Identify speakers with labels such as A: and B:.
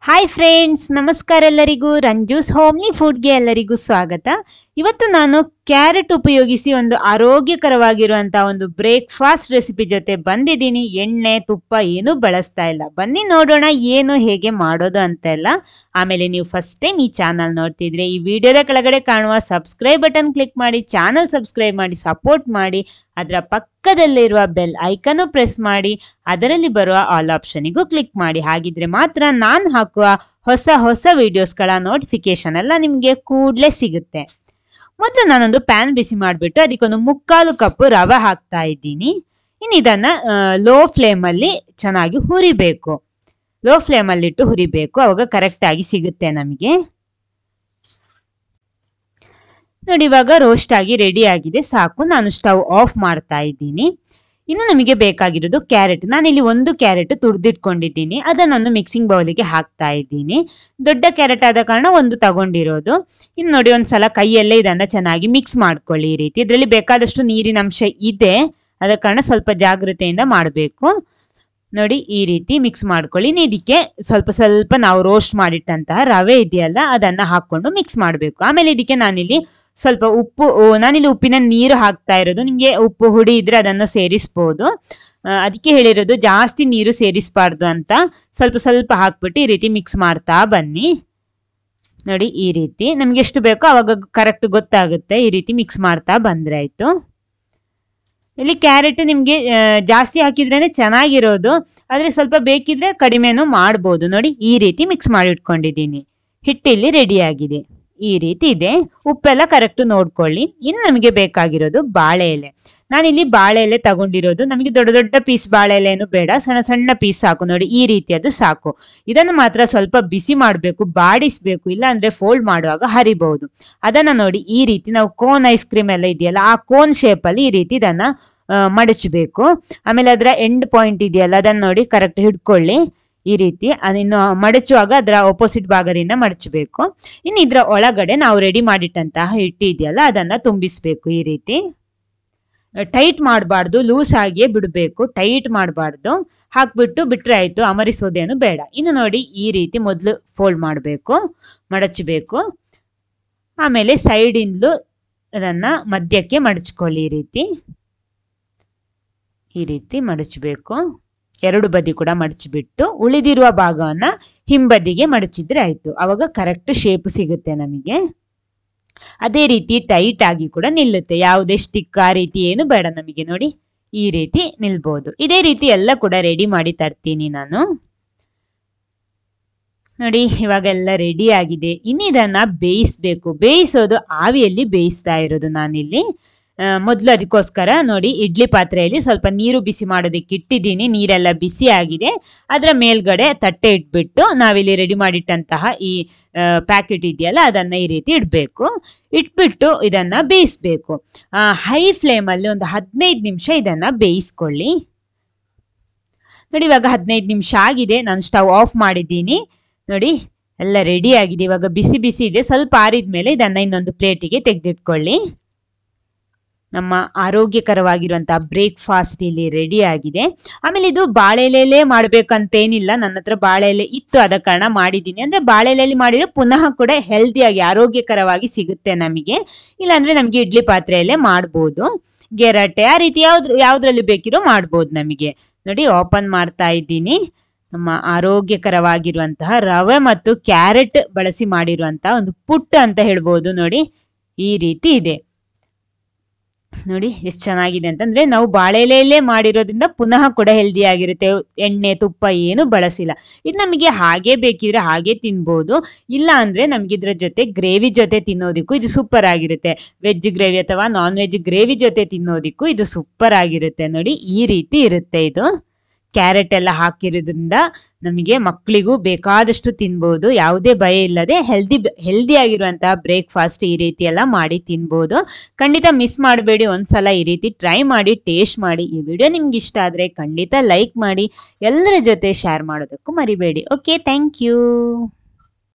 A: Hi friends, ನಮಸ್ಕಾರ ಎಲ್ಲರಿಗೂ. ರಂಜೂಸ್ homely ಫುಡ್ಗೆ ಎಲ್ಲರಿಗೂ ಸ್ವಾಗತ. ಇವತ್ತು ನಾನು ಕ್ಯಾರೆಟ್ ಉಪಯೋಗಿಸಿ ಒಂದು ಆರೋಗ್ಯಕರವಾಗಿರುವಂತಹ ಒಂದು ಬ್ರೇಕ್ಫಾಸ್ಟ್ ರೆಸಿಪಿ ಜೊತೆ ಬಂದಿದ್ದೀನಿ. ಎಣ್ಣೆ ತುಪ್ಪ ಏನು ಬಳಸ್ತಾ ಇಲ್ಲ. ಬನ್ನಿ ನೋಡೋಣ ಏನು ಹೇಗೆ ಮಾಡೋದು ಅಂತೆಲ್ಲ. ಆಮೇಲೆ ನೀವು ಫಸ್ಟ್ ಟೈಮ್ ಈ ಚಾನಲ್ ನೋಡ್ತಿದ್ರೆ ಈ ವಿಡಿಯೋದ ಕೆಳಗಡೆ ಕಾಣುವ ಸಬ್ಸ್ಕ್ರೈಬ್ ಬಟನ್ ಕ್ಲಿಕ್ ಮಾಡಿ ಚಾನಲ್ ಸಬ್ಸ್ಕ್ರೈಬ್ ಮಾಡಿ ಸಪೋರ್ಟ್ ಮಾಡಿ. ಅದರ ಪಕ್ಕದಲ್ಲಿರುವ ಬೆಲ್ ಐಕನ್ ಪ್ರೆಸ್ ಮಾಡಿ, ಅದರಲ್ಲಿ ಬರುವ ಆಲ್ ಆಪ್ಷನಿಗೂ ಕ್ಲಿಕ್ ಮಾಡಿ. ಹಾಗಿದ್ರೆ ಮಾತ್ರ ನಾನು ಹಾಕುವ ಹೊಸ ಹೊಸ ವಿಡಿಯೋಸ್ಗಳ ನೋಟಿಫಿಕೇಶನ್ ಎಲ್ಲ ನಿಮಗೆ ಕೂಡಲೇ ಸಿಗುತ್ತೆ. ಮೊದಲು ನಾನೊಂದು ಪ್ಯಾನ್ ಬಿಸಿ ಮಾಡಿಬಿಟ್ಟು ಅದಕ್ಕೊಂದು 3/4 ಕಪ್ ರವೆ ಹಾಕ್ತಾ ಇದ್ದೀನಿ. ಇನ್ನು ಇದನ್ನ ಲೋ ಫ್ಲೇಮಲ್ಲಿ ಚೆನ್ನಾಗಿ ಹುರಿಬೇಕು. ಲೋ ಫ್ಲೇಮಲ್ಲಿ ಇಟ್ಟು ಹುರಿಬೇಕು, ಅವಾಗ ಕರೆಕ್ಟ್ ಆಗಿ ಸಿಗುತ್ತೆ ನಮಗೆ. ನೋಡಿ, ಇವಾಗ ರೋಸ್ಟ್ ಆಗಿ ರೆಡಿ ಆಗಿದೆ, ಸಾಕು. ನಾನು ಸ್ಟವ್ ಆಫ್ ಮಾಡ್ತಾ ಇದ್ದೀನಿ. ಇನ್ನು ನಮಗೆ ಬೇಕಾಗಿರೋದು ಕ್ಯಾರೆಟ್. ನಾನಿಲ್ಲಿ 1 ಕ್ಯಾರೆಟ್ ತುರಿದಿಟ್ಕೊಂಡಿದ್ದೀನಿ, ಅದನ್ನೊಂದು ಮಿಕ್ಸಿಂಗ್ ಬೌಲಿಗೆ ಹಾಕ್ತಾ ಇದ್ದೀನಿ. ದೊಡ್ಡ ಕ್ಯಾರೆಟ್ ಆದ ಕಾರಣ 1 ತಗೊಂಡಿರೋದು. ಇನ್ನು ನೋಡಿ, ಒಂದ್ಸಲ ಕೈಯಲ್ಲೇ ಇದನ್ನ ಚೆನ್ನಾಗಿ ಮಿಕ್ಸ್ ಮಾಡ್ಕೊಳ್ಳಿ. ಈ ರೀತಿ ಇದರಲ್ಲಿ ಬೇಕಾದಷ್ಟು ನೀರಿನ ಅಂಶ ಇದೆ, ಆದ ಕಾರಣ ಸ್ವಲ್ಪ ಜಾಗ್ರತೆಯಿಂದ ಮಾಡಬೇಕು. ನೋಡಿ, ಈ ರೀತಿ ಮಿಕ್ಸ್ ಮಾಡ್ಕೊಳ್ಳಿ. ಇದಕ್ಕೆ ಸ್ವಲ್ಪ ಸ್ವಲ್ಪ ನಾವು ರೋಸ್ಟ್ ಮಾಡಿಟ್ಟಂತಹ ರವೆ ಇದೆಯಲ್ಲ ಅದನ್ನ ಹಾಕೊಂಡು ಮಿಕ್ಸ್ ಮಾಡಬೇಕು. ಆಮೇಲೆ ಇದಕ್ಕೆ ನಾನಿಲ್ಲಿ ಸ್ವಲ್ಪ ನಾನಿಲ್ಲಿ ಉಪ್ಪಿನ ನೀರು ಹಾಕ್ತಾ ಇರೋದು. ನಿಮ್ಗೆ ಉಪ್ಪು ಹುಡಿ ಇದ್ರೆ ಅದನ್ನು ಸೇರಿಸ್ಬೋದು. ಅದಕ್ಕೆ ಹೇಳಿರೋದು ಜಾಸ್ತಿ ನೀರು ಸೇರಿಸಬಾರ್ದು ಅಂತ. ಸ್ವಲ್ಪ ಸ್ವಲ್ಪ ಹಾಕ್ಬಿಟ್ಟು ಈ ರೀತಿ ಮಿಕ್ಸ್ ಮಾಡ್ತಾ ಬನ್ನಿ. ನೋಡಿ, ಈ ರೀತಿ ನಮ್ಗೆ ಎಷ್ಟು ಬೇಕೋ ಅವಾಗ ಕರೆಕ್ಟ್ ಗೊತ್ತಾಗುತ್ತೆ. ಈ ರೀತಿ ಮಿಕ್ಸ್ ಮಾಡ್ತಾ ಬಂದ್ರೆ ಆಯ್ತು. ಇಲ್ಲಿ ಕ್ಯಾರೆಟ್ ನಿಮ್ಗೆ ಜಾಸ್ತಿ ಹಾಕಿದ್ರೇನೆ ಚೆನ್ನಾಗಿರೋದು, ಆದ್ರೆ ಸ್ವಲ್ಪ ಬೇಕಿದ್ರೆ ಕಡಿಮೆನೂ ಮಾಡ್ಬೋದು. ನೋಡಿ, ಈ ರೀತಿ ಮಿಕ್ಸ್ ಮಾಡಿ ಇಟ್ಕೊಂಡಿದ್ದೀನಿ. ಹಿಟ್ಟಿಲ್ಲಿ ರೆಡಿ ಆಗಿದೆ. ಈ ರೀತಿ ಇದೆ. ಉಪ್ಪೆಲ್ಲ ಕರೆಕ್ಟ್ ನೋಡ್ಕೊಳ್ಳಿ. ಇನ್ನು ನಮಗೆ ಬೇಕಾಗಿರೋದು ಬಾಳೆ ಎಲೆ. ನಾನಿಲ್ಲಿ ಬಾಳೆ ಎಲೆ ತಗೊಂಡಿರೋದು. ನಮಗೆ ದೊಡ್ಡ ದೊಡ್ಡ ಪೀಸ್ ಬಾಳೆ ಎಲೆನು ಬೇಡ, ಸಣ್ಣ ಸಣ್ಣ ಪೀಸ್ ಸಾಕು. ನೋಡಿ, ಈ ರೀತಿ ಅದು ಸಾಕು. ಇದನ್ನು ಮಾತ್ರ ಸ್ವಲ್ಪ ಬಿಸಿ ಮಾಡಬೇಕು, ಬಾಡಿಸ್ಬೇಕು, ಇಲ್ಲ ಅಂದ್ರೆ ಫೋಲ್ಡ್ ಮಾಡುವಾಗ ಹರಿಬಹುದು. ಅದನ್ನ ನೋಡಿ, ಈ ರೀತಿ ನಾವು ಕೋನ್ ಐಸ್ ಕ್ರೀಮ್ ಎಲ್ಲ ಇದೆಯಲ್ಲ ಆ ಕೋನ್ ಶೇಪ್ ಅಲ್ಲಿ ಈ ರೀತಿ ಇದನ್ನ ಮಡಚಬೇಕು. ಆಮೇಲೆ ಅದರ ಎಂಡ್ ಪಾಯಿಂಟ್ ಇದೆಯಲ್ಲ ಅದನ್ನ ನೋಡಿ ಕರೆಕ್ಟ್ ಹಿಡ್ಕೊಳ್ಳಿ. ಈ ರೀತಿ ಅದನ್ನು ಮಡಚುವಾಗ ಅದರ ಆಪೋಸಿಟ್ ಭಾಗದಿಂದ ಮಡಚಬೇಕು. ಇನ್ನು ಇದರ ಒಳಗಡೆ ನಾವು ರೆಡಿ ಮಾಡಿಟ್ಟಂತಹ ಹಿಟ್ಟು ಇದೆಯಲ್ಲ ಅದನ್ನ ತುಂಬಿಸ್ಬೇಕು. ಈ ರೀತಿ ಟೈಟ್ ಮಾಡಬಾರ್ದು, ಲೂಸ್ ಆಗಿಯೇ ಬಿಡಬೇಕು, ಟೈಟ್ ಮಾಡಬಾರ್ದು. ಹಾಕ್ಬಿಟ್ಟು ಬಿಟ್ರೆ ಆಯ್ತು, ಅಮರಿಸೋದೇನು ಬೇಡ. ಇನ್ನು ನೋಡಿ, ಈ ರೀತಿ ಮೊದಲು ಫೋಲ್ಡ್ ಮಾಡಬೇಕು, ಮಡಚಬೇಕು. ಆಮೇಲೆ ಸೈಡಿಂದಲೂ ಅದನ್ನ ಮಧ್ಯಕ್ಕೆ ಮಡಚ್ಕೊಳ್ಳಿ. ಈ ರೀತಿ ಮಡಚಬೇಕು. 2 ಬದಿ ಕೂಡ ಮಡಚಿಬಿಟ್ಟು ಉಳಿದಿರುವ ಭಾಗವನ್ನ ಹಿಂಬದಿಗೆ ಮಡಚಿದ್ರೆ ಆಯ್ತು. ಅವಾಗ ಕರೆಕ್ಟ್ ಶೇಪ್ ಸಿಗುತ್ತೆ ನಮಗೆ. ಅದೇ ರೀತಿ ಟೈಟ್ ಆಗಿ ಕೂಡ ನಿಲ್ಲುತ್ತೆ, ಯಾವುದೇ ಸ್ಟಿಕ್ ಆ ರೀತಿ ಏನು ಬೇಡ ನಮಗೆ. ನೋಡಿ, ಈ ರೀತಿ ನಿಲ್ಬಹುದು. ಇದೇ ರೀತಿ ಎಲ್ಲ ಕೂಡ ರೆಡಿ ಮಾಡಿ ತರ್ತೀನಿ ನಾನು. ನೋಡಿ, ಇವಾಗೆಲ್ಲ ರೆಡಿ ಆಗಿದೆ. ಇನ್ನು ಇದನ್ನ ಬೇಯಿಸ್ಬೇಕು. ಬೇಯಿಸೋದು ಆವಿಯಲ್ಲಿ ಬೇಯಿಸ್ತಾ ಇರೋದು ನಾನಿಲ್ಲಿ. ಮೊದಲು ಅದಕ್ಕೋಸ್ಕರ ನೋಡಿ, ಇಡ್ಲಿ ಪಾತ್ರೆಯಲ್ಲಿ ಸ್ವಲ್ಪ ನೀರು ಬಿಸಿ ಮಾಡೋದಕ್ಕೆ ಇಟ್ಟಿದ್ದೀನಿ. ನೀರೆಲ್ಲ ಬಿಸಿ ಆಗಿದೆ. ಅದರ ಮೇಲ್ಗಡೆ ತಟ್ಟೆ ಇಟ್ಬಿಟ್ಟು ನಾವಿಲ್ಲಿ ರೆಡಿ ಮಾಡಿಟ್ಟಂತಹ ಈ ಪ್ಯಾಕೆಟ್ ಇದೆಯಲ್ಲ ಅದನ್ನ ಈ ರೀತಿ ಇಡಬೇಕು. ಇಟ್ಬಿಟ್ಟು ಇದನ್ನ ಬೇಯಿಸ್ಬೇಕು. ಹೈ ಫ್ಲೇಮಲ್ಲಿ ಒಂದು 15 ನಿಮಿಷ ಇದನ್ನ ಬೇಯಿಸ್ಕೊಳ್ಳಿ. ನೋಡಿ, ಇವಾಗ 15 ನಿಮಿಷ ಆಗಿದೆ. ನಾನು ಸ್ಟವ್ ಆಫ್ ಮಾಡಿದ್ದೀನಿ. ನೋಡಿ, ಎಲ್ಲ ರೆಡಿ ಆಗಿದೆ. ಇವಾಗ ಬಿಸಿ ಬಿಸಿ ಇದೆ. ಸ್ವಲ್ಪ ಆರಿದ್ಮೇಲೆ ಇದನ್ನ ಇನ್ನೊಂದು ಪ್ಲೇಟಿಗೆ ತೆಗೆದಿಟ್ಕೊಳ್ಳಿ. ನಮ್ಮ ಆರೋಗ್ಯಕರವಾಗಿರುವಂತಹ ಬ್ರೇಕ್ಫಾಸ್ಟ್ ಇಲ್ಲಿ ರೆಡಿ ಆಗಿದೆ. ಆಮೇಲೆ ಇದು ಬಾಳೆ ಎಲೆಯಲ್ಲೇ ಮಾಡ್ಬೇಕಂತೇನಿಲ್ಲ, ನನ್ನ ಹತ್ರ ಬಾಳೆ ಎಲೆ ಇತ್ತು, ಆದ ಕಾರಣ ಮಾಡಿದ್ದೀನಿ. ಅಂದ್ರೆ ಬಾಳೆ ಎಲೆಯಲ್ಲಿ ಮಾಡಿದ್ರೆ ಪುನಃ ಕೂಡ ಹೆಲ್ದಿಯಾಗಿ ಆರೋಗ್ಯಕರವಾಗಿ ಸಿಗುತ್ತೆ ನಮಗೆ. ಇಲ್ಲಾಂದ್ರೆ ನಮಗೆ ಇಡ್ಲಿ ಪಾತ್ರೆಯಲ್ಲೇ ಮಾಡ್ಬೋದು, ಗೆರಟೆ ಆ ರೀತಿ ಯಾವ್ದ್ರಲ್ಲಿ ಬೇಕಿರೋ ಮಾಡ್ಬೋದು ನಮಗೆ. ನೋಡಿ, ಓಪನ್ ಮಾಡ್ತಾ ಇದ್ದೀನಿ. ನಮ್ಮ ಆರೋಗ್ಯಕರವಾಗಿರುವಂತಹ ರವೆ ಮತ್ತು ಕ್ಯಾರೆಟ್ ಬಳಸಿ ಮಾಡಿರುವಂತಹ ಒಂದು ಪುಟ್ ಅಂತ ಹೇಳ್ಬೋದು. ನೋಡಿ, ಈ ರೀತಿ ಇದೆ. ನೋಡಿ ಎಷ್ಟು ಚೆನ್ನಾಗಿದೆ ಅಂತಂದ್ರೆ ನಾವು ಬಾಳೆ ಎಲೆಯಲ್ಲೇ ಮಾಡಿರೋದ್ರಿಂದ ಪುನಃ ಕೂಡ ಹೆಲ್ದಿ ಆಗಿರುತ್ತೆ. ಎಣ್ಣೆ ತುಪ್ಪ ಏನು ಬಳಸಿಲ್ಲ. ಇದು ನಮಗೆ ಹಾಗೆ ಬೇಕಿದ್ರೆ ಹಾಗೆ ತಿನ್ಬೋದು, ಇಲ್ಲ ಅಂದ್ರೆ ನಮ್ಗೆ ಇದ್ರ ಜೊತೆ ಗ್ರೇವಿ ಜೊತೆ ತಿನ್ನೋದಿಕ್ಕೂ ಇದು ಸೂಪರ್ ಆಗಿರುತ್ತೆ. ವೆಜ್ ಗ್ರೇವಿ ಅಥವಾ ನಾನ್ ವೆಜ್ ಗ್ರೇವಿ ಜೊತೆ ತಿನ್ನೋದಿಕ್ಕೂ ಇದು ಸೂಪರ್ ಆಗಿರುತ್ತೆ. ನೋಡಿ, ಈ ರೀತಿ ಇರುತ್ತೆ. ಇದು ಕ್ಯಾರೆಟ್ ಎಲ್ಲ ಹಾಕಿರೋದ್ರಿಂದ ನಮಗೆ ಮಕ್ಕಳಿಗೂ ಬೇಕಾದಷ್ಟು ತಿನ್ಬೋದು, ಯಾವುದೇ ಭಯ ಇಲ್ಲದೆ ಹೆಲ್ದಿ ಆಗಿರುವಂತಹ ಬ್ರೇಕ್ಫಾಸ್ಟ್ ಈ ರೀತಿ ಎಲ್ಲ ಮಾಡಿ ತಿನ್ಬೋದು. ಖಂಡಿತ ಮಿಸ್ ಮಾಡಬೇಡಿ. ಒಂದ್ಸಲ ಈ ರೀತಿ ಟ್ರೈ ಮಾಡಿ, ಟೇಸ್ಟ್ ಮಾಡಿ. ಈ ವಿಡಿಯೋ ನಿಮ್ಗೆ ಇಷ್ಟ ಆದರೆ ಖಂಡಿತ ಲೈಕ್ ಮಾಡಿ, ಎಲ್ಲರ ಜೊತೆ ಶೇರ್ ಮಾಡೋದಕ್ಕೂ ಮರಿಬೇಡಿ. Okay, thank you.